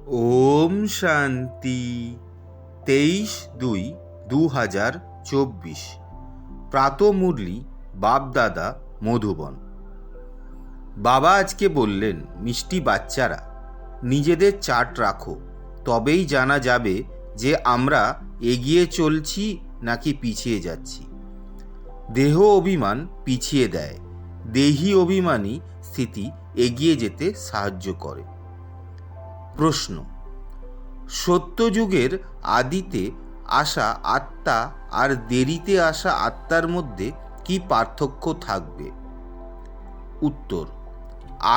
ওম শান্তি। 23/2/2024 প্রাতঃমুরলি বাপ-দাদা মধুবন। বাবা আজকে বললেন, মিষ্টি বাচ্চারা, নিজেদের চার্ট রাখো, তবেই জানা যাবে যে আমরা এগিয়ে চলছি নাকি পিছিয়ে যাচ্ছি। দেহ অভিমান পিছিয়ে দেয়, দেহি অভিমানী স্থিতি এগিয়ে যেতে সাহায্য করে। প্রশ্ন: সত্যযুগের আদিতে আসা আত্মা আর দেরিতে আসা আত্মার মধ্যে কি পার্থক্য থাকবে? উত্তর: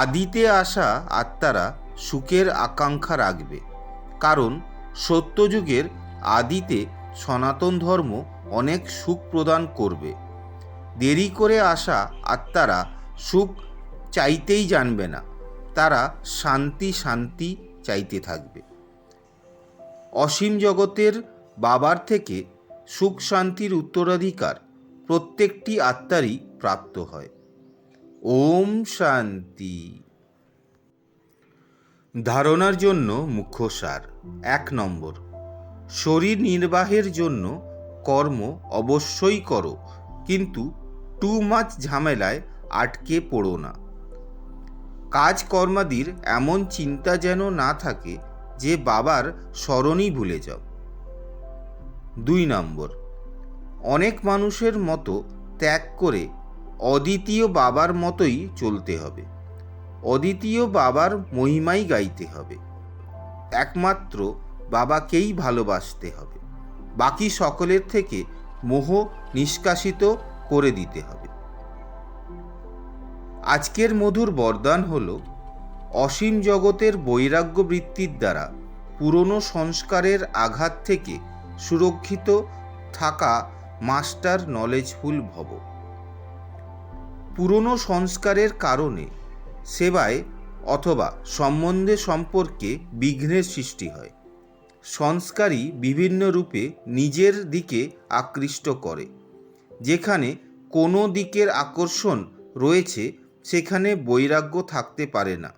আদিতে আসা আত্মারা সুখের আকাঙ্ক্ষা রাখবে, কারণ সত্যযুগের আদিতে সনাতন ধর্ম অনেক সুখ প্রদান করবে। দেরি করে আসা আত্মারা সুখ চাইতেই জানবে না, তারা শান্তি শান্তি চাইতে থাকবে। অসীম জগতের বাবার থেকে সুখ শান্তির উত্তরাধিকার প্রত্যেকটি আত্মারই প্রাপ্ত হয়। ওম শান্তি। ধারণার জন্য মুখ্য সার। 1 নম্বর, শরীর নির্বাহের জন্য কর্ম অবশ্যই করো, কিন্তু টু মাচ ঝামেলায় আটকে পড়ো না। কাজকর্মাদির এমন চিন্তা যেন না থাকে যে বাবার স্মরণই ভুলে যাও। 2 নম্বর, অনেক মানুষের মতো ত্যাগ করে অদ্বিতীয় বাবার মতোই চলতে হবে। অদ্বিতীয় বাবার মহিমাই গাইতে হবে। একমাত্র বাবাকেই ভালোবাসতে হবে। বাকি সকলের থেকে মোহ নিষ্কাশিত করে দিতে হবে। আজকের মধুর বরদান হল, অসীম জগতের বৈরাগ্য বৃত্তির দ্বারা পুরনো সংস্কারের আঘাত থেকে সুরক্ষিত থাকা মাস্টার নলেজফুল ভব। পুরনো সংস্কারের কারণে সেবায় অথবা সম্বন্ধে সম্পর্কে বিঘ্নের সৃষ্টি হয়। সংস্কারই বিভিন্ন রূপে নিজের দিকে আকৃষ্ট করে। যেখানে কোনো দিকের আকর্ষণ রয়েছে সেখানে বৈরাগ্য থাকতে পারে না।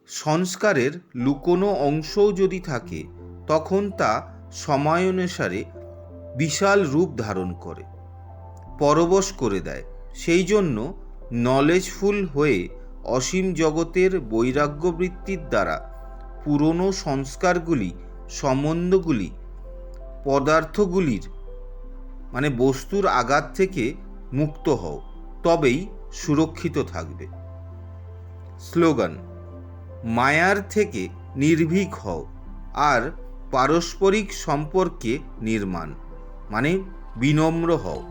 সংস্কারের লুকোনো অংশও যদি থাকে তখন তা সময়ানুসারে বিশাল রূপ ধারণ করে, পরবশ করে দেয়। সেই জন্য নলেজফুল হয়ে অসীম জগতের বৈরাগ্য বৃত্তির দ্বারা পুরনো সংস্কারগুলি, সম্বন্ধগুলি, পদার্থগুলির বস্তুর আঘাত থেকে মুক্ত হও, তবেই সুরক্ষিত থাকবে। স্লোগান: মায়ার থেকে নির্ভীক হও আর পারস্পরিক সম্পর্কে নির্মাণ বিনম্র হও।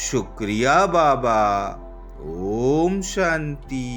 শুক্রিয়া বাবা। ওম শান্তি।